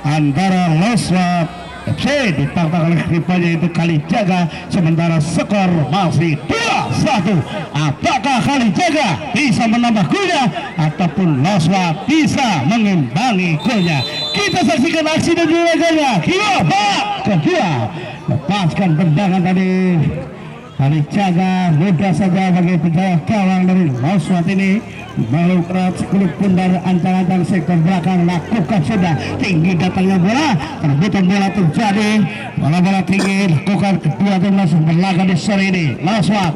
antara Loswat FC ditantang oleh rivalnya itu Kalijaga, sementara skor masih 2-1. Apakah Kalijaga bisa menambah golnya ataupun Loswat bisa mengimbangi golnya? Kita saksikan aksi dan golakannya. Babak kedua, lepaskan tendangan tadi Kalijaga, mudah saja bagi penjaga gawang dari Loswat ini melukat kulit pundar ancang-ancang sektor belakang, lakukan sudah tinggi datangnya bola, perebutan bola terjadi, bola-bola tinggi lakukan kedua tim langsung berlaga di sore ini. Loswat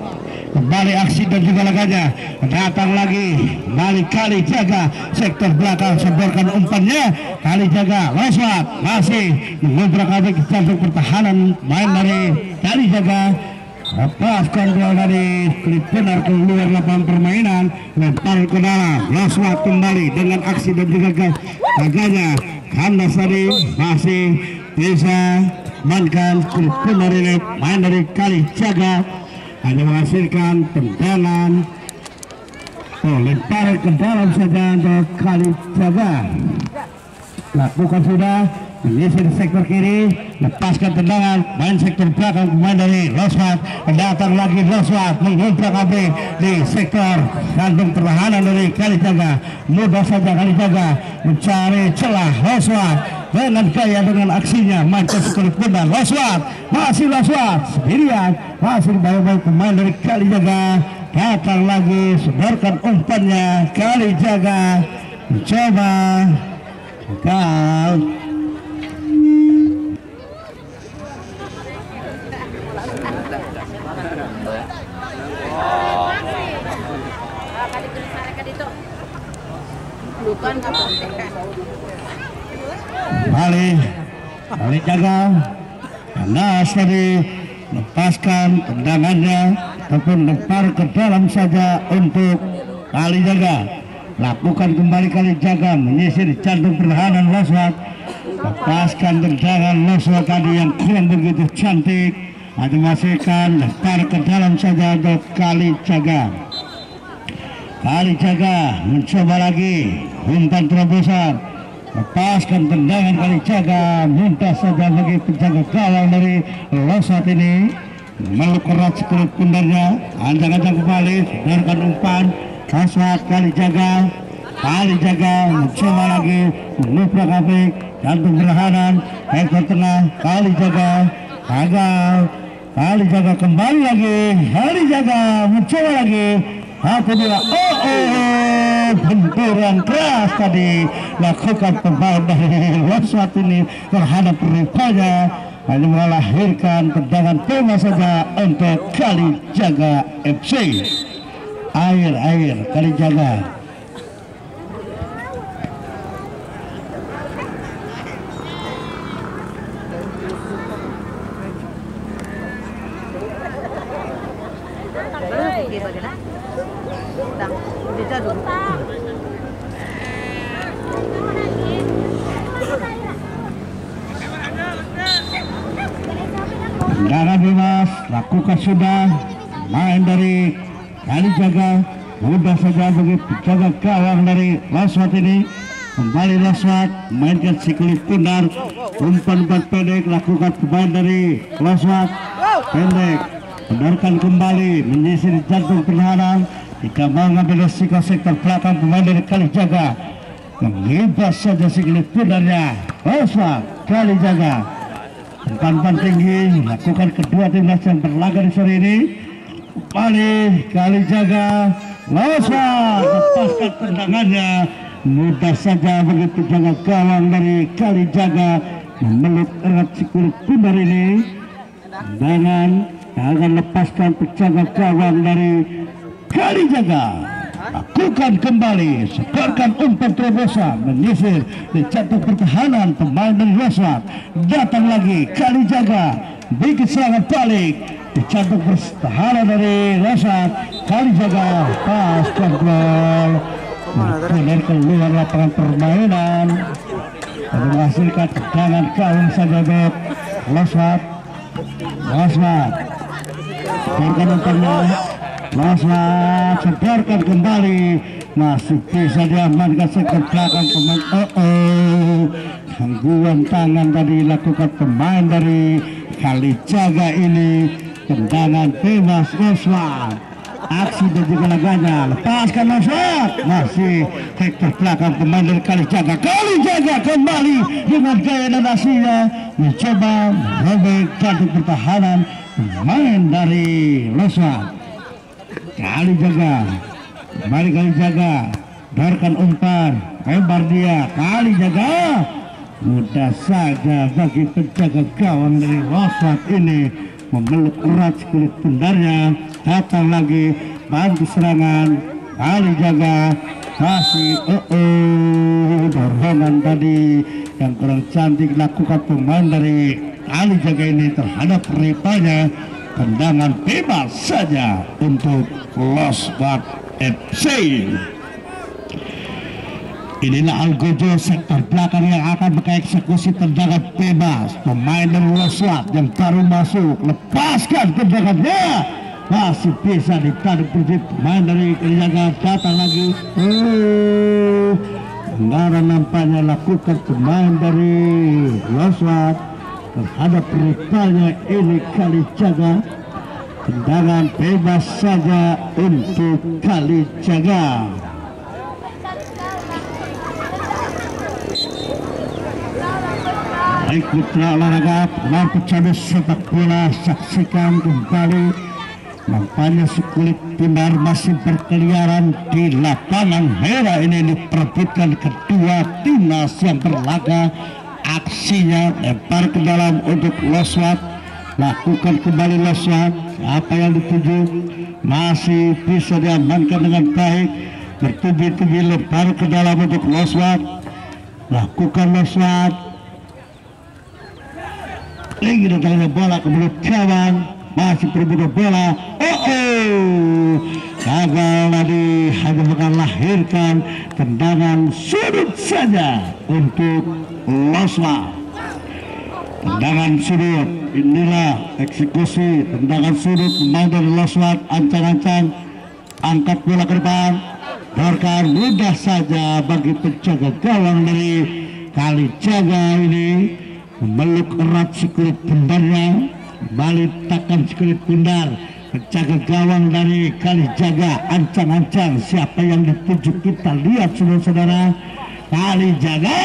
kembali aksi dan juga laganya, datang lagi balik Kalijaga, sektor belakang semborkan umpannya Kalijaga. Loswat masih mengubrak abrik jantung pertahanan main dari Kalijaga, lepaskan bola dari klip benar keluar lapangan permainan, lempar ke dalam. Loswat kembali dengan aksi dan juga laganya. Kandas tadi masih bisa mainkan klip benar ini main dari Kalijaga, hanya menghasilkan tendangan. Lempar ke dalam saja untuk Kalijaga, lakukan sudah menyisir sektor kiri, lepaskan tendangan, main sektor belakang pemain dari Loswat, datang lagi Loswat mengubrak abrik di sektor kandung pertahanan dari Kalijaga. Mudah saja Kalijaga mencari celah. Loswat dengan gaya dengan aksinya main ke sektor benar. Loswat sendirian, masih baik-baik pemain dari Kalijaga, datang lagi sodorkan umpannya. Kalijaga mencoba gagal. Kalijaga kandas tadi, lepaskan tendangannya ataupun lempar ke dalam saja untuk Kalijaga. Lakukan kembali Kalijaga menyisir jantung pertahanan Loswat, lepaskan tendangan Loswat tadi yang kurang begitu cantik, hanya masihkan lempar ke dalam saja untuk Kalijaga. Kalijaga mencoba lagi umpan terobosan, lepaskan tendangan Kalijaga, mudah saja bagi penjaga gawang dari Loswat ini meluk erat kulit pundarnya, ancang-ancang kembali sodorkan umpan. Loswat Kalijaga mencoba lagi mengubrak abrik jantung pertahanan, ekor tengah Kalijaga gagal. Kalijaga kembali lagi, Kalijaga mencoba lagi. Apa dia? Benturan keras tadi lakukan pemain dari Loswat ini terhadap rivalnya, hanya melahirkan tendangan tema saja untuk Kalijaga FC. Air Kalijaga. Tendangan bebas lakukan sudah main dari Kalijaga, mudah saja bagi penjaga gawang dari Loswat ini. Kembali Loswat mainkan si kulit pundar, umpan pendek lakukan pemain dari Loswat, pendek benarkan kembali menyisir jantung pertahanan. Jika mau mengambil resiko sektor belakang pemain dari Kalijaga, mengibas saja si kulit pundarnya Loswat. Kalijaga umpan tinggi lakukan kedua timnas yang berlaga di sore ini. Kembali Kalijaga, Loswat lepaskan tendangannya, mudah saja bagi penjaga gawang dari Kalijaga memeluk erat si kulit pundar ini. Dengan akan lepaskan penjaga gawang dari Kalijaga, lakukan kembali, sebarkan umpan terobosan menyisir di jantung pertahanan pemain dari Loswat. Datang lagi Kalijaga, bikin serangan balik di jantung pertahanan dari Loswat. Kalijaga pas kontrol kemudian keluar lapangan permainan dan menghasilkan tendangan gawang saja untuk Loswat. Sebarkan umpannya, Loswat sebarkan kembali, masih bisa diamankan sektor belakang pemain. gangguan tangan tadi dilakukan pemain dari Kalijaga ini. Tendangan bebas Roswan, aksi dan juga laganya, lepaskan Roswan, masih sektor belakang pemain dari Kalijaga kembali dengan gaya dan aksinya mencoba merobek jantung pertahanan pemain dari Roswan. Kalijaga biarkan umpan, lebar dia, Kalijaga mudah saja bagi penjaga gawang dari Roswan ini memeluk erat kulit pundarnya. Datang lagi bantu serangan Kalijaga, masih dorongan tadi yang kurang cantik dilakukan pemain dari Kalijaga ini terhadap rivalnya. Tendangan bebas saja untuk Losbat FC. Inilah Algojo sektor belakang yang akan mengeksekusi tendangan bebas. Pemain dari Losbat yang baru masuk, lepaskan tendangannya, masih bisa ditarik prinsip pemain dari Kalijaga. Datang lagi, pelanggaran nampaknya lakukan pemain dari Losbat terhadap rivalnya ini Kalijaga. Tendangan bebas saja untuk Kalijaga. Baik putra olahraga, pemain pecamis sepak bola, saksikan kembali nampaknya sekulit pindar masih berkeliaran di lapangan merah ini diperebutkan kedua timnas yang berlaga. Aksinya lempar ke dalam untuk Losbat, lakukan kembali Losbat, apa yang dituju masih bisa diamankan dengan baik, bertubi-tubi lempar ke dalam untuk Losbat, lakukan Losbat, lagi datangnya bola ke mulut gawang, masih berebut bola, gagal tadi, hanya melahirkan tendangan sudut saja untuk Losbat. Tendangan sudut, inilah eksekusi tendangan sudut pemain dari Losbat. Ancang-ancang angkat bola ke depan, biarkan mudah saja bagi penjaga gawang dari Kalijaga ini memeluk erat sekulit pundarnya, balik takkan sekulit pundar penjaga gawang dari Kalijaga. Ancang-ancang siapa yang dituju, kita lihat saudara-saudara. Kalijaga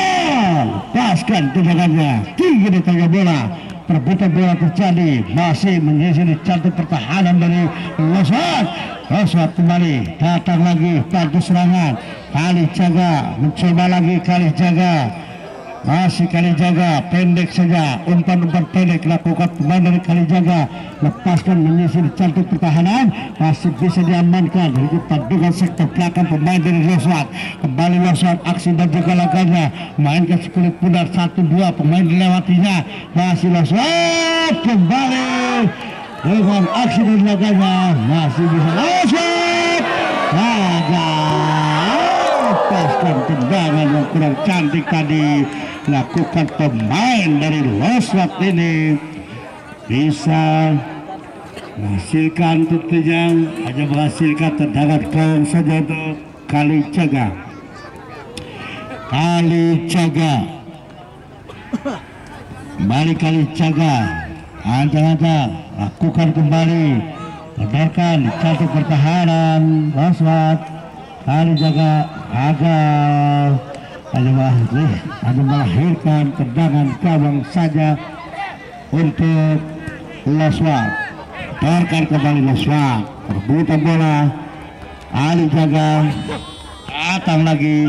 lepaskan tendangannya, tinggi di tengah bola, perebutan bola terjadi, masih mengisi di jantung pertahanan dari Losbat. Losbat kembali, datang lagi bantu serangan Kalijaga, mencoba lagi Kalijaga, masih Kalijaga, pendek saja, umpan-umpan pendek lakukan pemain dari Kalijaga, lepaskan mengisi di jantung pertahanan, masih bisa diamankan. Kita dengan sektor belakang pemain dari Losbat. Kembali Losbat, aksi dan juga laganya, mainkan sekulit pundar 1-2, pemain dilewatinya, masih Losbat kembali dengan aksi dan laganya, masih bisa Losbat lepaskan tendangan yang kurang cantik tadi lakukan pemain dari Losbat ini, bisa menghasilkan tentunya hanya menghasilkan tendangan gawang saja untuk Kalijaga. Kembali Kalijaga, ancang-ancang lakukan kembali, lebarkan jantung pertahanan Losbat. Kalijaga gagal, hanya melahirkan tendangan gawang saja untuk Losbat. Biarkan kembali Losbat, perebutan bola Kalijaga, datang lagi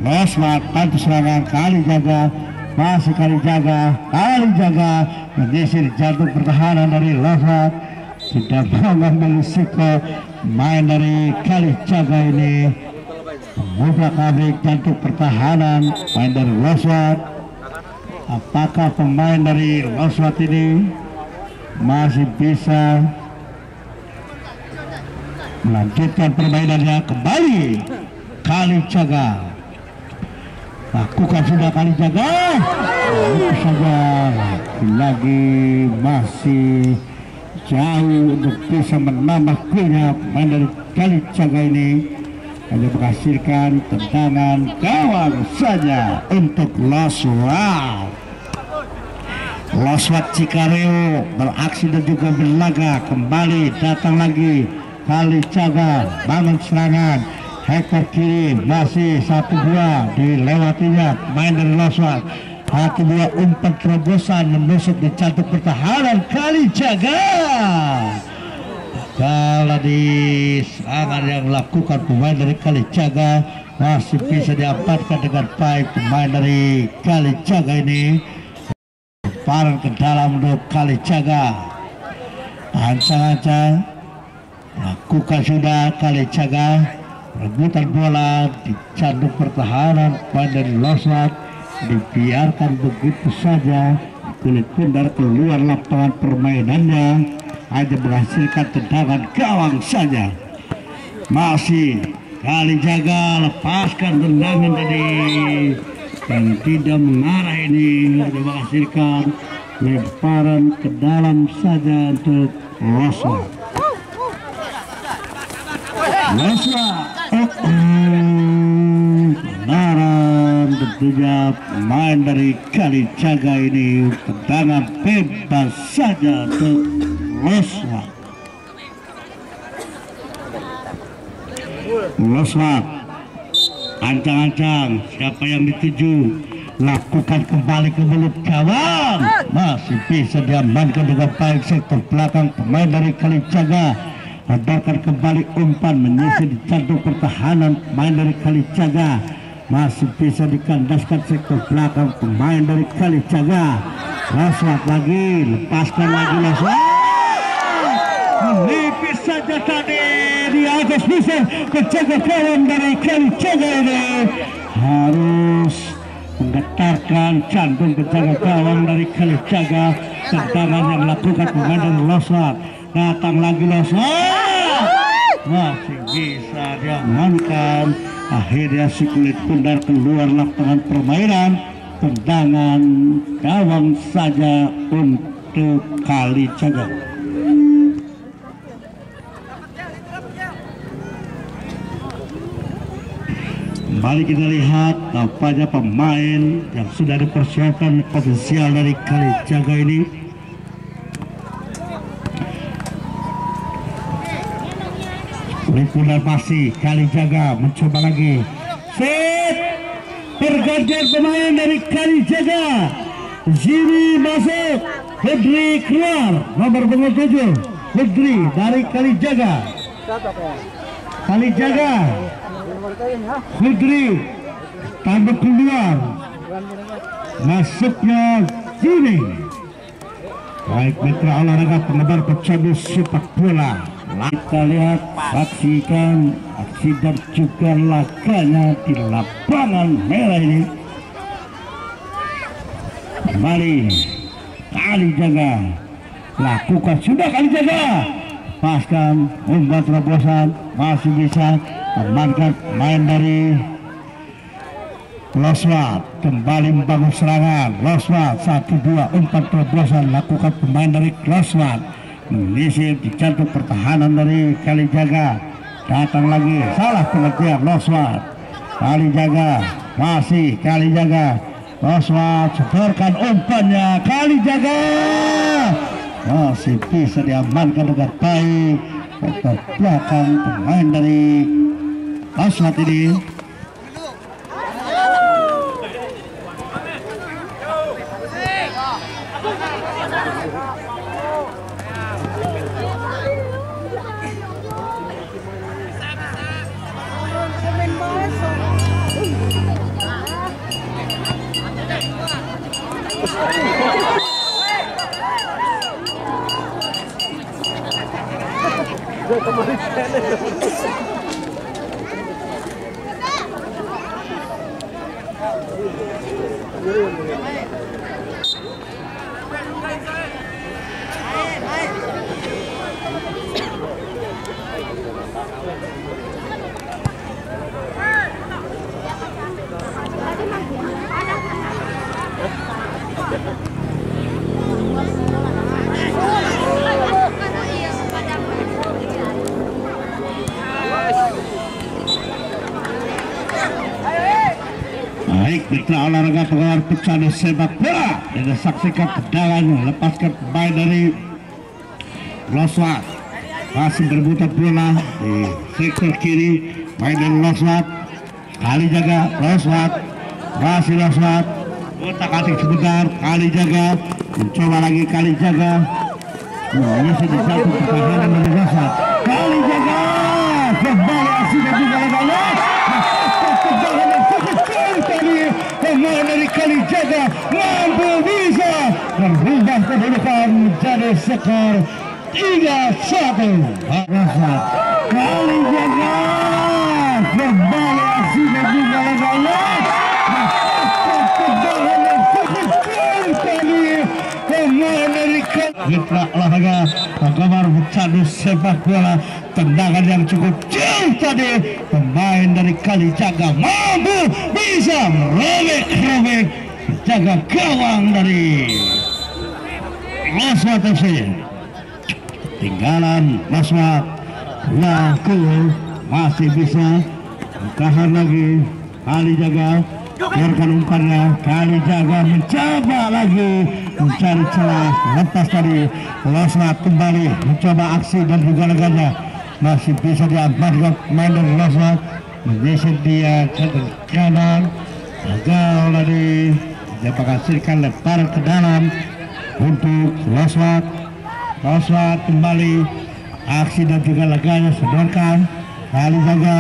Losbat, bantu serangan Kalijaga, masih Kalijaga mengisi jantung pertahanan dari Losbat. Sudah mengambil risiko main dari Kalijaga ini membuka-abrik jantung pertahanan main dari Losbat. Apakah pemain dari Losbat ini masih bisa melanjutkan permainannya? Kembali Kalijaga, lakukan sudah Kalijaga, saja lagi masih jauh untuk bisa menambah golnya pemain dari Kalijaga ini. hanya menghasilkan tendangan gawang saja untuk Loswat. Loswat Cikareo beraksi dan juga berlaga, kembali datang lagi Kalijaga, bangun serangan Hektor kiri, masih 1-2 dilewatinya main dari Loswat. 1-2 umpan terobosan menusuk di cantik pertahanan Kalijaga. Kalau di serangan yang dilakukan pemain dari Kalijaga masih bisa diamankan dengan baik pemain dari Kalijaga ini. Parang ke dalam untuk Kalijaga, ancang-ancang lakukan sudah Kalijaga, rebutan bola di cantik pertahanan pemain dari Loswat, dibiarkan begitu saja kulit pundar keluar lapangan permainannya, hanya menghasilkan tendangan gawang saja. Masih Kalijaga lepaskan tendangan tadi yang tidak mengarah, ini hanya menghasilkan lemparan ke dalam saja untuk Loswat. Kebenaran tentunya pemain dari Kalijaga ini, tendangan bebas saja untuk Loswat. Loswat ancang-ancang, siapa yang dituju, lakukan kembali ke mulut gawang, masih bisa diamankan dengan baik sektor belakang pemain dari Kalijaga. Adakan kembali umpan menyisir di cantik pertahanan pemain dari Kalijaga, masih bisa dikandaskan sektor belakang pemain dari Kalijaga. Loswat lagi, lepaskan lagi Loswat, menipis saja tadi di atas, bisa menjaga kawan dari Kalijaga ini, harus menggetarkan jantung penjaga gawang dari Kalijaga. Tendangan yang dilakukan pemain dari Loswat, datang lagi Loswat, masih bisa diamankan. Akhirnya si kulit pundar keluar lapangan permainan, tendangan gawang saja untuk Kalijaga. Kembali kita lihat tampaknya pemain yang sudah dipersiapkan potensial dari Kalijaga ini. Kulit masih Kalijaga mencoba lagi. Set, pergantian pemain dari Kalijaga. Jimmy masuk, Fedri keluar, nomor 7 Fedri dari Kalijaga. Kalijaga Fedri tambah keluar, masuknya Jimmy. Baik mitra olahraga penggemar pecandu sepak bola, kita lihat, saksikan aksi dan juga laganya di lapangan merah ini. Kembali Kalijaga, lakukan sudah Kalijaga, paskan umpan terobosan, masih bisa amankan main dari Loswat. Kembali membangun serangan Loswat, 1-2 umpan terobosan lakukan pemain dari Loswat, menyisir di jantung pertahanan dari Kalijaga. Datang lagi, salah pengertian Loswat. Kalijaga, masih Kalijaga, Loswat setorkan umpannya, Kalijaga masih bisa diamankan dengan baik ke belakang pemain dari Loswat ini. mitra olahraga penggemar pecandu sepak bola dan saksikan tendangan melepaskan pemain dari Loswat masih berputar bola di sektor kiri main dari Loswat kali jaga Loswat masih Loswat otak-atik sebentar kali jaga mencoba lagi kali jaga ini sudah satu pertahanan dari Loswat kali jaga kembali aksi dan juga legal pemain dari kali jaga mampu bisa merubah kedudukan menjadi skor 3-1. Kali jaga kembali aksinya juga legal pemain dari mitra olahraga penggemar pecandu sepak bola tendangan yang cukup jauh tadi pemain dari kali jaga mampu bisa merobek jaga gawang dari Loswat FC. Tinggalan Loswat laku masih bisa tahan lagi kali jaga biarkan umpannya kali jaga mencoba lagi mencari celah lepas tadi Loswat kembali mencoba aksi dan juga leganya masih bisa diamankan main dari Loswat bisa dia ke kanan gagal tadi dia menghasilkan lemparan ke dalam untuk Loswat kembali aksi dan juga leganya sedangkan kali jaga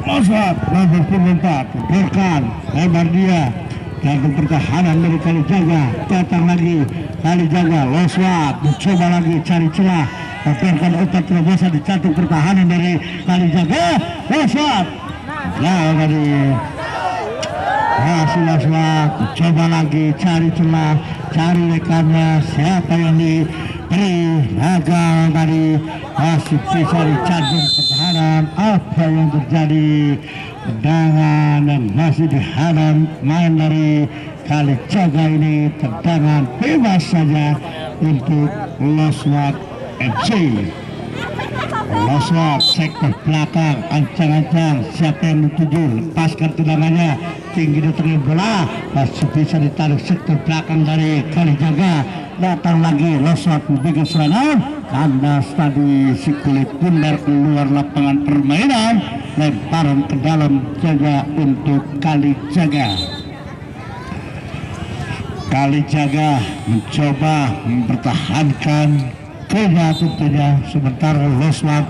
Loswat nomor 24 biarkan lebar dia dan pertahanan dari kali jaga datang lagi kali jaga Loswat mencoba lagi cari celah biarkan umpan terobosan di jantung pertahanan dari kali jaga Loswat jauh tadi masih Loswat mencoba lagi cari celah cari rekannya siapa yang diberi gagal tadi masih bisa di jantung pertahanan apa yang terjadi tendangan dan masih dihadang main dari kali jaga ini tendangan bebas saja untuk Loswat FC. Loswat sektor belakang ancang-ancang siapa yang dituju lepaskan tendangannya tinggi di tengah bola masih bisa ditarik sektor belakang dari kali jaga datang lagi Loswat membuat serangan kandas tadi si kulit bundar keluar lapangan permainan lemparan ke dalam jaga untuk kali jaga mencoba mempertahankan tentunya sementara Loswat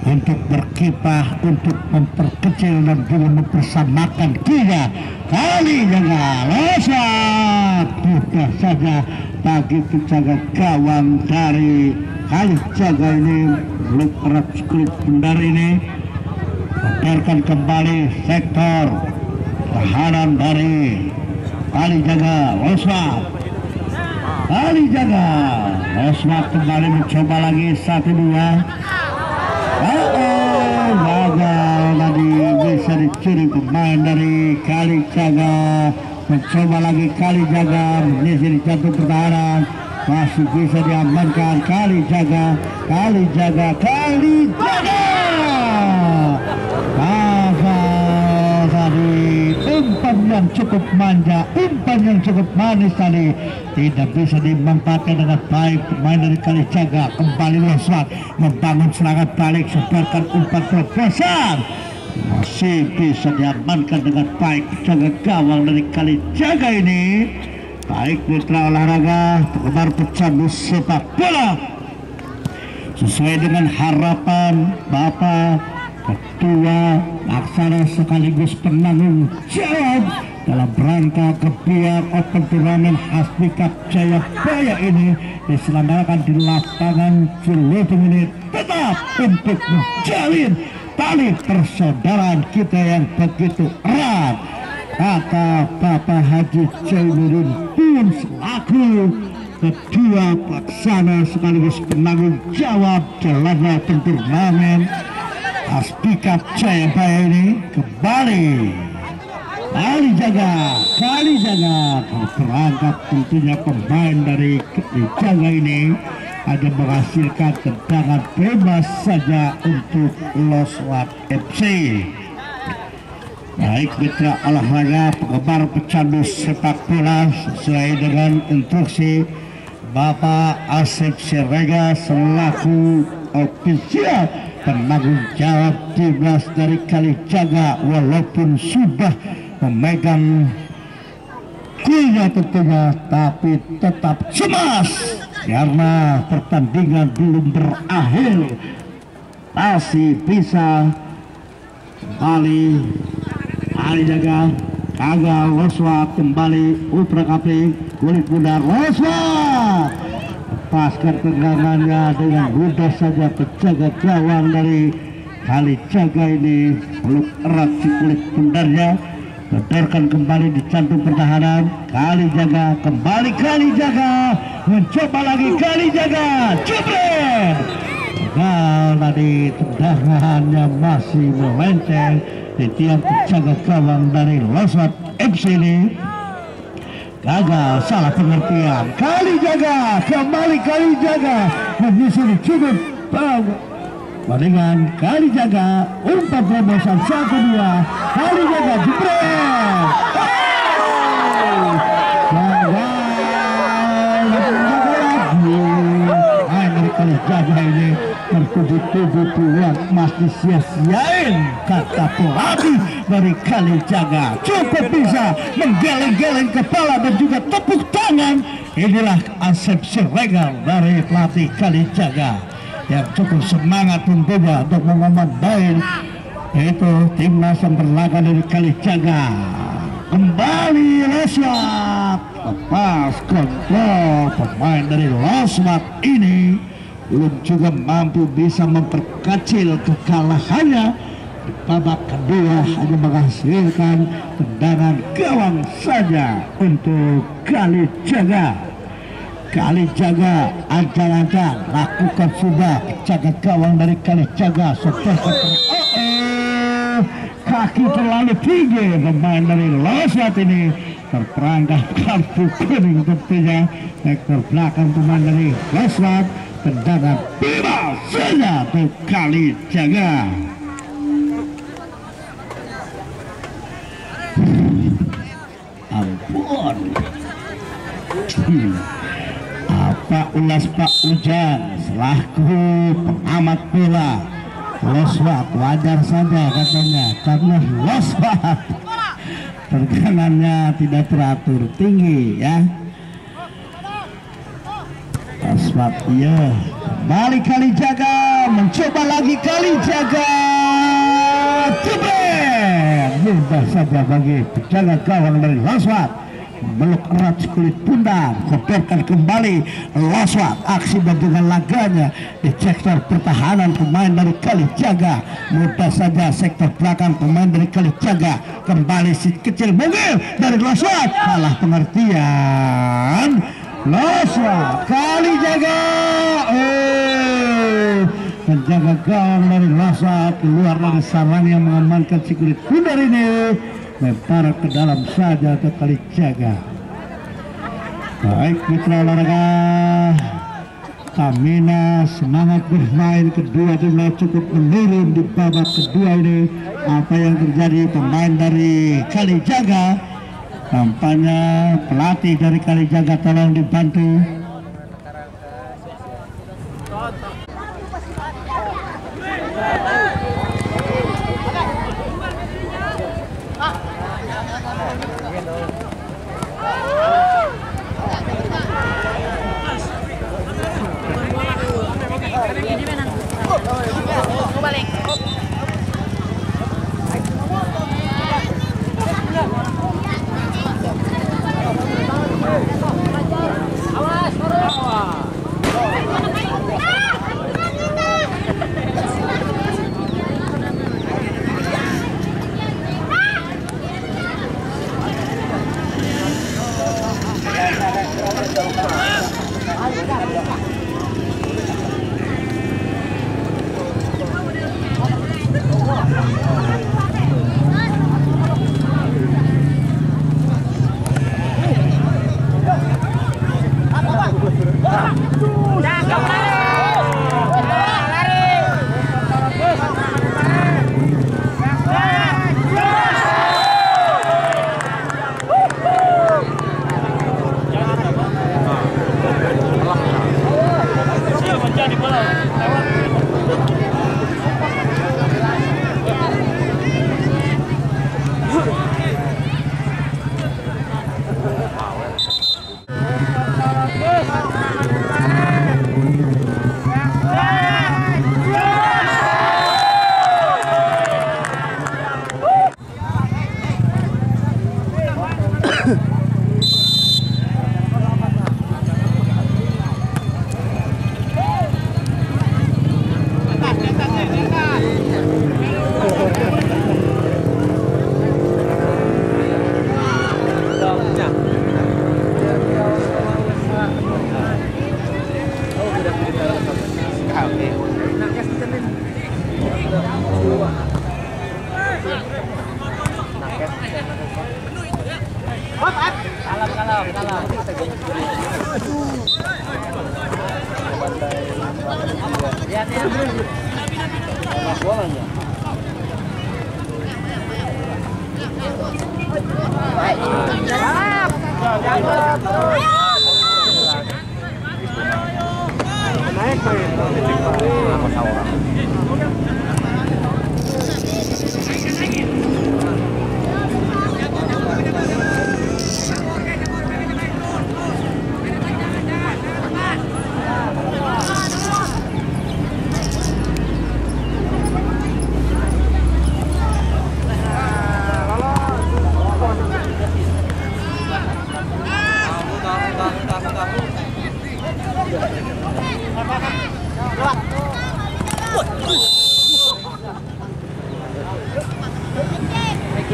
untuk berkiprah untuk memperkecil dan juga mempersamakan tiga kali jaga Loswat mudah saja bagi penjaga gawang dari kali jaga ini belum erat kulit bundar ini biarkan kembali sektor tahanan dari kali jaga Loswat Loswat kembali mencoba lagi 1-2 gagal tadi bisa dicuri pemain dari kali jaga mencoba lagi kali jaga menyisir di jantung pertahanan masih bisa diamankan kali jaga tadi umpan yang cukup manja umpan yang cukup manis tadi tidak bisa dimanfaatkan dengan baik pemain dari kali jaga kembali Loswat membangun serangan balik sebarkan umpan terobosan masih bisa diamankan dengan baik jaga gawang dari kali jaga ini baik mitra olahraga penggemar pecandu sepak bola sesuai dengan harapan Bapak Ketua Laksana sekaligus penanggung jawab dalam rangka kebiar Open Turnamen Hasbikap Jayabaya ini diselenggarakan di lapangan Ciletung ini tetap untuk menjalin tali persaudaraan kita yang begitu erat kata Bapak Haji Jainuddin pun selaku Ketua Pelaksana sekaligus penanggung jawab jalannya turnamen Hasbikap Jayabaya ini kembali kali jaga terperangkap tentunya pemain dari jaga ini ada menghasilkan tendangan bebas saja untuk Loswat FC Baik mitra olahraga penggemar pecandu sepak bola, sesuai dengan instruksi Bapak Asep Siregar selaku ofisial penanggung jawab timnas dari Kalijaga, walaupun sudah memegang kuliah tentunya, tapi tetap cemas karena pertandingan belum berakhir, masih bisa kembali Kalijaga. Gagal Loswat kembali Ultra Kapling kulit bundar Loswat lepaskan tendangannya dengan mudah saja penjaga gawang dari Kalijaga ini peluk erat si kulit bundarnya, ledarkan kembali di jantung pertahanan Kalijaga. Kembali Kalijaga, mencoba lagi Kalijaga, jebret gagal tadi, tendangannya masih melenceng di tiang penjaga gawang dari Loswat FC ini. Gagal, salah pengertian. Kalijaga, kembali Kalijaga menyusul cukup dengan Kalijaga, umpan terobosan 1-2, Kalijaga jebret. Kalijaga ini bertujuh-tujuh peluang emas disia-siain, kata pelatih dari Kalijaga. Cukup bisa menggeleng-geleng kepala dan juga tepuk tangan. Inilah Asep Siregar dari pelatih Kalijaga yang cukup semangat tentunya untuk mengomandai yaitu timnas yang berlaga dari Kalijaga. Kembali Loswat, lepas kontrol pemain dari Loswat ini belum juga mampu bisa memperkecil kekalahannya. Di babak kedua hanya menghasilkan tendangan gawang saja untuk Kalijaga. Kalijaga ancang-ancang lakukan sudah penjaga gawang dari Kalijaga. Kaki terlalu tinggi pemain dari Loswat ini, terperangkap kartu kuning tentunya. Sektor belakang pemain dari Loswat, tendangan bebas saja untuk Kalijaga. Ampun. Apa ulas Pak Ujang selaku pengamat bola Loswat? Wajar saja katanya karena Loswat tendangannya tidak teratur tinggi ya. Loswat iya. Kembali Kalijaga, mencoba lagi Kalijaga, jebret mudah saja bagi penjaga gawang dari Loswat, meluk erat kulit bundar. Kotorkan kembali Loswat, aksi dan dengan laganya di sektor pertahanan pemain dari Kalijaga. Mudah saja sektor belakang pemain dari Kalijaga. Kembali si kecil mungil dari Loswat, salah pengertian. Loswat, Kalijaga, penjaga gawang dari Loswat keluar dari sarang yang mengamankan si kulit bundar ini, lempar ke dalam saja ke Kalijaga. Baik mitra olahraga, stamina semangat bermain kedua timnya cukup menurun di babak kedua ini. Apa yang terjadi pemain dari Kalijaga? Tampaknya pelatih dari Kalijaga tolong dibantu. Awas.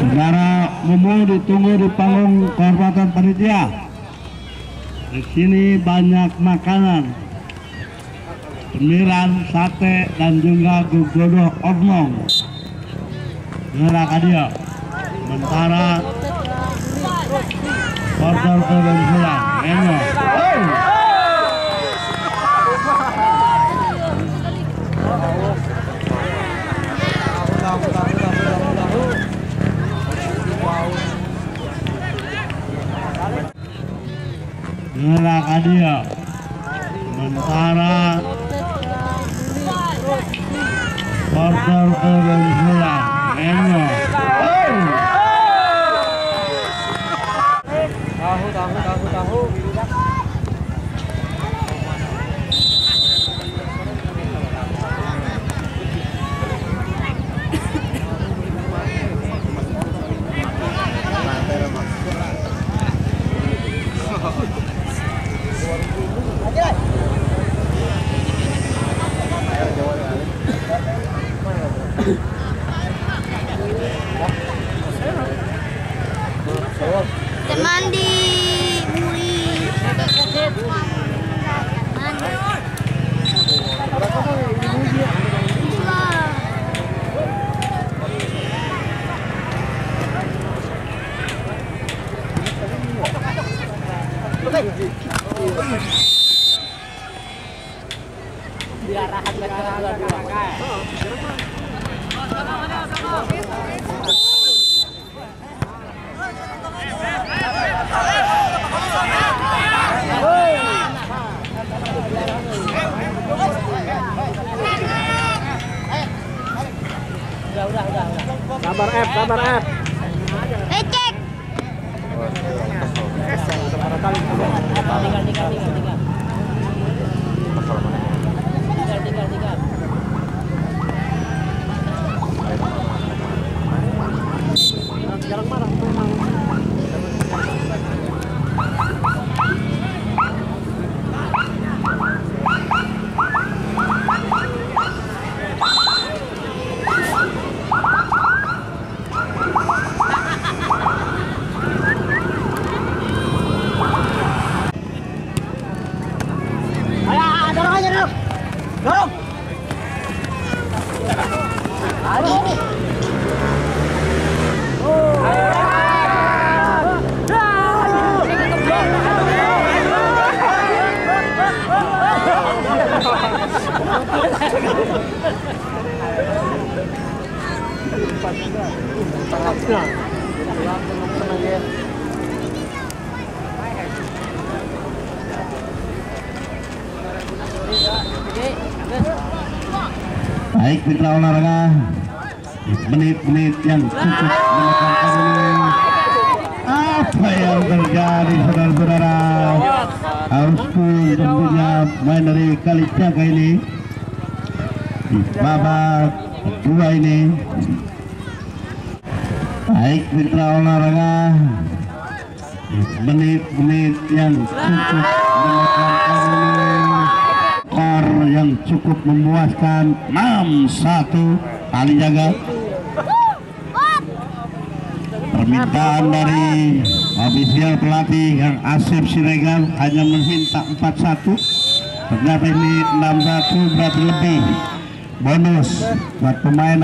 Saudara umum ditunggu di panggung kehormatan panitia. Di sini banyak makanan, cemilan, sate, dan juga gugodoh omong. Gerak adia. Sementara porter kebenculan. Eno. Gerak adia. Sementara porter kebenculan. Eno. Tahu. Mandi muri Sabar F. Cek. Jarang marah. Dorong. Baik mitra olahraga, menit-menit yang cukup menekankan ini. Apa yang terjadi saudara-saudara? Harus pun tentunya main dari Kalijaga ini di babak kedua ini. Baik mitra olahraga, menit-menit yang cukup menekankan ini. Skor yang cukup memuaskan 6-1 Kalijaga. Permintaan dari ofisial pelatih yang Asep Siregar hanya meminta 4-1. Ternyata ini 6-1 berarti lebih bonus buat pemain.